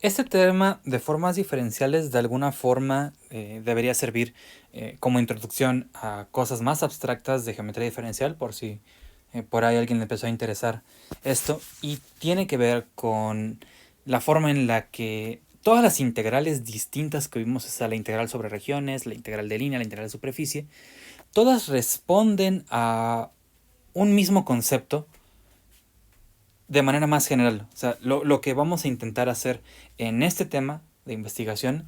Este tema de formas diferenciales de alguna forma debería servir como introducción a cosas más abstractas de geometría diferencial, por si por ahí alguien le empezó a interesar esto, y tiene que ver con la forma en la que todas las integrales distintas que vimos, o sea, la integral sobre regiones, la integral de línea, la integral de superficie, todas responden a un mismo concepto de manera más general. O sea, lo que vamos a intentar hacer en este tema de investigación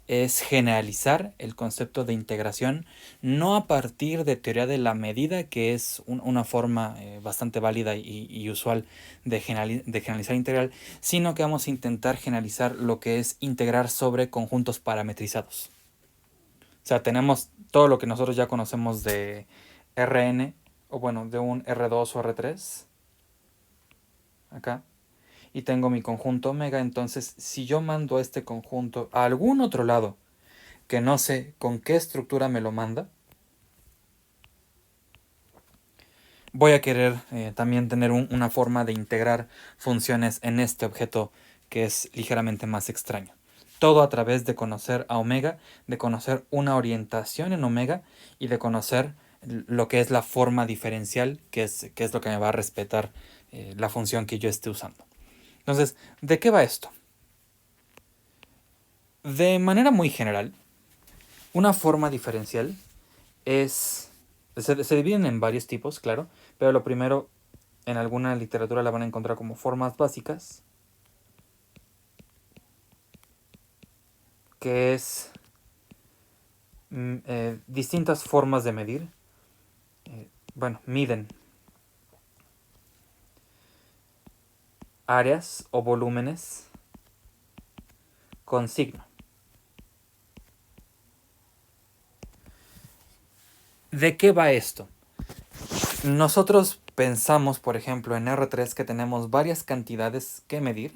es generalizar el concepto de integración, no a partir de teoría de la medida, que es una forma bastante válida y usual de generalizar integral, sino que vamos a intentar generalizar lo que es integrar sobre conjuntos parametrizados. O sea, tenemos todo lo que nosotros ya conocemos de Rn, o bueno, de un R2 o R3, acá, y tengo mi conjunto omega. Entonces, si yo mando este conjunto a algún otro lado que no sé con qué estructura me lo manda, voy a querer también tener una forma de integrar funciones en este objeto que es ligeramente más extraño. Todo a través de conocer a omega, de conocer una orientación en omega y de conocer lo que es la forma diferencial, que es lo que me va a respetar la función que yo esté usando. Entonces, ¿de qué va esto? De manera muy general, una forma diferencial es... Se dividen en varios tipos, claro, pero lo primero, en alguna literatura la van a encontrar como formas básicas, que es distintas formas de medir. Bueno, miden áreas o volúmenes con signo. ¿De qué va esto? Nosotros pensamos, por ejemplo, en R3 que tenemos varias cantidades que medir.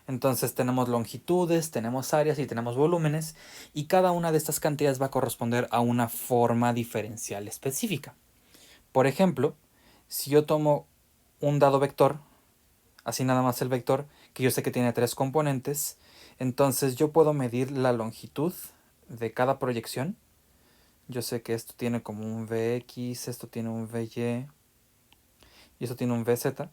Entonces tenemos longitudes, tenemos áreas y tenemos volúmenes, y cada una de estas cantidades va a corresponder a una forma diferencial específica. Por ejemplo, si yo tomo un dado vector, así nada más el vector, que yo sé que tiene 3 componentes, entonces yo puedo medir la longitud de cada proyección. Yo sé que esto tiene como un Vx, esto tiene un Vy y esto tiene un Vz,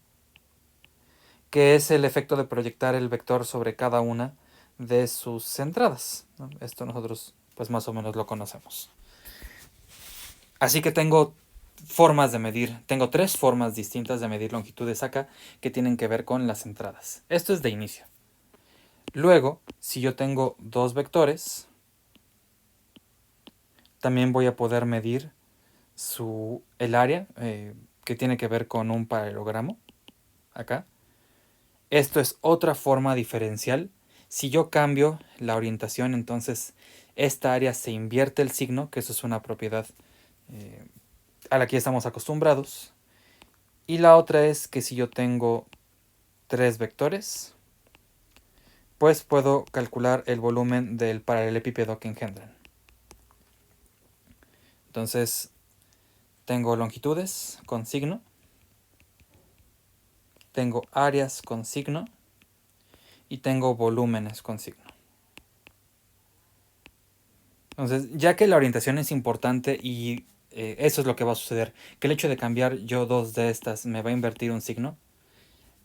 que es el efecto de proyectar el vector sobre cada una de sus entradas, ¿no? Esto nosotros pues más o menos lo conocemos. Así que tengo formas de medir, tengo 3 formas distintas de medir longitudes acá que tienen que ver con las entradas. Esto es de inicio. Luego, si yo tengo 2 vectores, también voy a poder medir el área que tiene que ver con un paralelogramo acá. Esto es otra forma diferencial. Si yo cambio la orientación, entonces esta área se invierte el signo, que eso es una propiedad a la que ya estamos acostumbrados. Y la otra es que si yo tengo 3 vectores, pues puedo calcular el volumen del paralelepípedo que engendran. Entonces tengo longitudes con signo, tengo áreas con signo y tengo volúmenes con signo. Entonces, ya que la orientación es importante y eso es lo que va a suceder, que el hecho de cambiar yo 2 de estas me va a invertir un signo,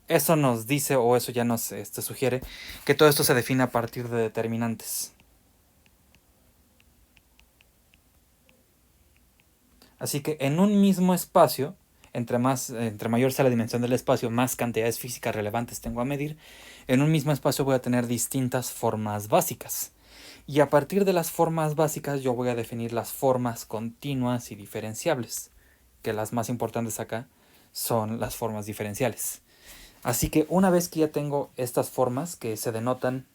eso nos dice, o eso ya nos sugiere, que todo esto se define a partir de determinantes. Así que en un mismo espacio, entre mayor sea la dimensión del espacio, más cantidades físicas relevantes tengo a medir. En un mismo espacio voy a tener distintas formas básicas. Y a partir de las formas básicas yo voy a definir las formas continuas y diferenciables, que las más importantes acá son las formas diferenciales. Así que una vez que ya tengo estas formas que se denotan,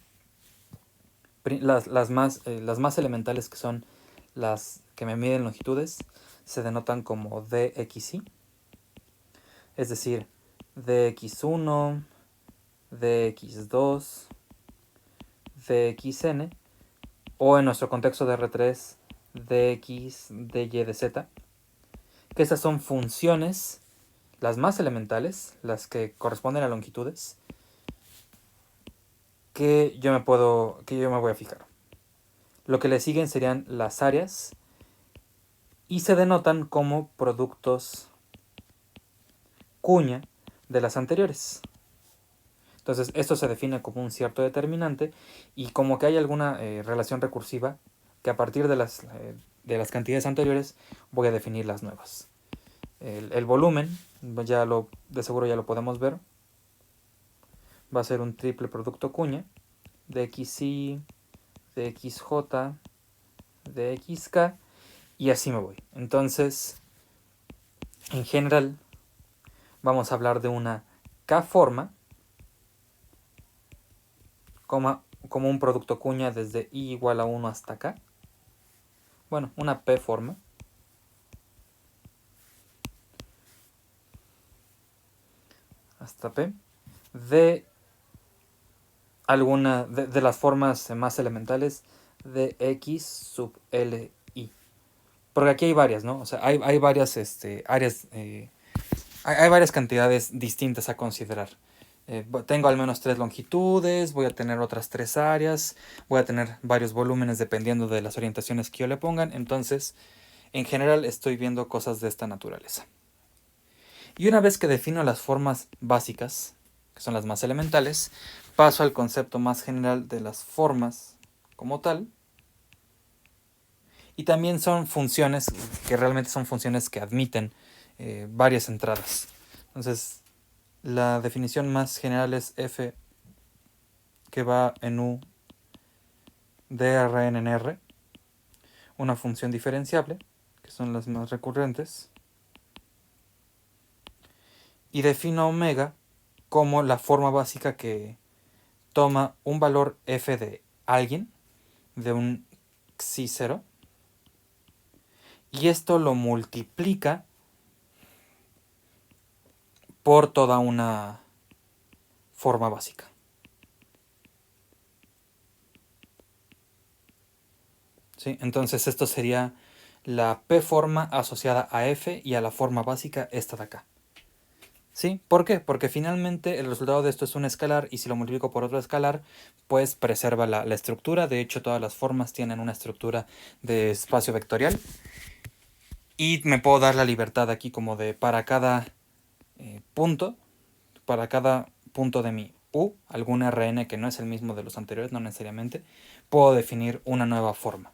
las más elementales, que son las que me miden longitudes, se denotan como dxi, es decir, dx1, dx2, dxn, o en nuestro contexto de R3, dx, dy, dz, que esas son funciones, las más elementales, las que corresponden a longitudes, que yo me voy a fijar. Lo que le siguen serían las áreas y se denotan como productos cuña de las anteriores. Entonces esto se define como un cierto determinante y como que hay alguna relación recursiva que a partir de las cantidades anteriores voy a definir las nuevas. El volumen, de seguro ya lo podemos ver, va a ser un triple producto cuña de XY, de XJ, de XK y así me voy. Entonces, en general, vamos a hablar de una K-forma como un producto cuña desde I igual a 1 hasta K. Bueno, una P-forma. Hasta P. De alguna de las formas más elementales de X sub Li. Porque aquí hay varias, ¿no? O sea, hay varias áreas, hay varias cantidades distintas a considerar. Tengo al menos 3 longitudes, voy a tener otras 3 áreas, voy a tener varios volúmenes dependiendo de las orientaciones que yo le pongan. Entonces, en general estoy viendo cosas de esta naturaleza. Y una vez que defino las formas básicas, que son las más elementales, paso al concepto más general de las formas como tal. Y también son funciones que realmente son funciones que admiten varias entradas. Entonces, la definición más general es f que va en u de Rn en R, una función diferenciable, que son las más recurrentes, y defino omega como la forma básica que toma un valor f de alguien, de un xi0, y esto lo multiplica por toda una forma básica. ¿Sí? Entonces esto sería la P-forma asociada a F y a la forma básica esta de acá. ¿Sí? ¿Por qué? Porque finalmente el resultado de esto es un escalar y si lo multiplico por otro escalar, pues preserva la estructura. De hecho, todas las formas tienen una estructura de espacio vectorial. Y me puedo dar la libertad aquí como de para cada punto de mi U, algún Rn que no es el mismo de los anteriores, no necesariamente, puedo definir una nueva forma.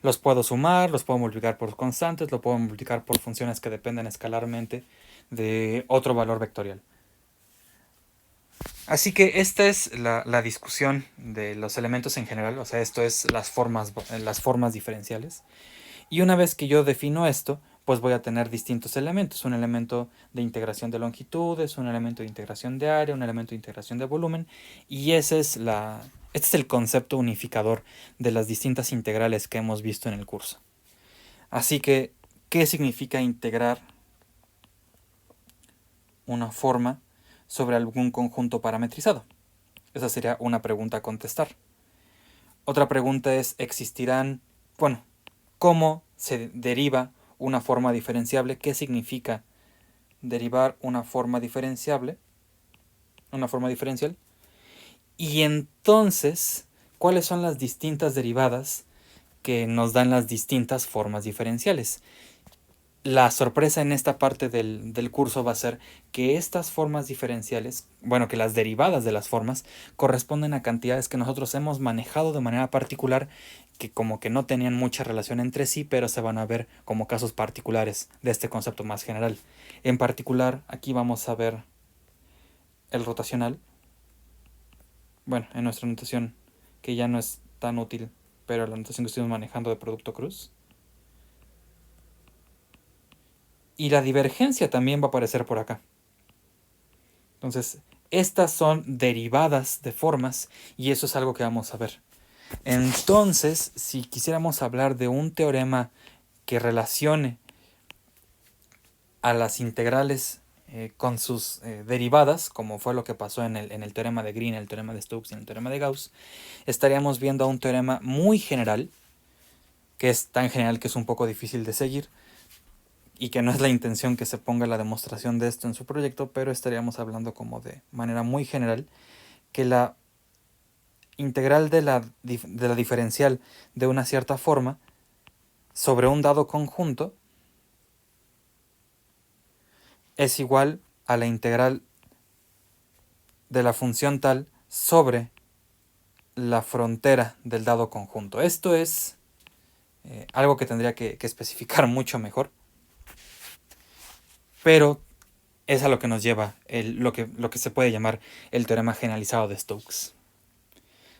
Los puedo sumar, los puedo multiplicar por constantes, lo puedo multiplicar por funciones que dependen escalarmente de otro valor vectorial. Así que esta es la discusión de los elementos en general, o sea, esto es las formas diferenciales. Y una vez que yo defino esto, pues voy a tener distintos elementos. Un elemento de integración de longitudes, un elemento de integración de área, un elemento de integración de volumen. Y este es el concepto unificador de las distintas integrales que hemos visto en el curso. Así que, ¿qué significa integrar una forma sobre algún conjunto parametrizado? Esa sería una pregunta a contestar. Otra pregunta es, ¿cómo se deriva una forma diferenciable? ¿Qué significa derivar una forma diferenciable? Una forma diferencial. Y entonces, ¿cuáles son las distintas derivadas que nos dan las distintas formas diferenciales? La sorpresa en esta parte del curso va a ser que estas formas diferenciales, que las derivadas de las formas, corresponden a cantidades que nosotros hemos manejado de manera particular, que como que no tenían mucha relación entre sí, pero se van a ver como casos particulares de este concepto más general. En particular, aquí vamos a ver el rotacional. En nuestra notación, que ya no es tan útil, pero la notación que estuvimos manejando de producto cruz. Y la divergencia también va a aparecer por acá. Entonces, estas son derivadas de formas y eso es algo que vamos a ver. Entonces, si quisiéramos hablar de un teorema que relacione a las integrales con sus derivadas, como fue lo que pasó en el teorema de Green, el teorema de Stokes y en el teorema de Gauss, estaríamos viendo a un teorema muy general, que es tan general que es un poco difícil de seguir, y que no es la intención que se ponga la demostración de esto en su proyecto, pero estaríamos hablando como de manera muy general que la integral de la diferencial de una cierta forma sobre un dado conjunto es igual a la integral de la función tal sobre la frontera del dado conjunto. Esto es algo que tendría que especificar mucho mejor, pero es a lo que nos lleva lo que se puede llamar el teorema generalizado de Stokes.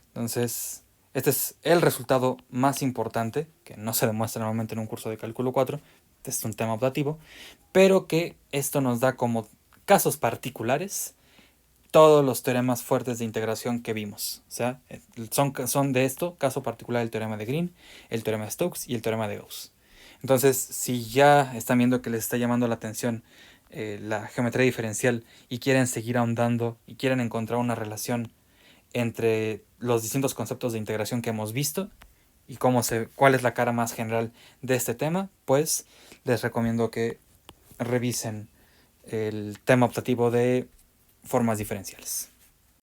Entonces, este es el resultado más importante, que no se demuestra normalmente en un curso de cálculo 4, este es un tema optativo, pero que esto nos da como casos particulares todos los teoremas fuertes de integración que vimos. O sea, son de esto, caso particular el teorema de Green, el teorema de Stokes y el teorema de Gauss. Entonces, si ya están viendo que les está llamando la atención la geometría diferencial y quieren seguir ahondando y quieren encontrar una relación entre los distintos conceptos de integración que hemos visto y cuál es la cara más general de este tema, pues les recomiendo que revisen el tema optativo de formas diferenciales.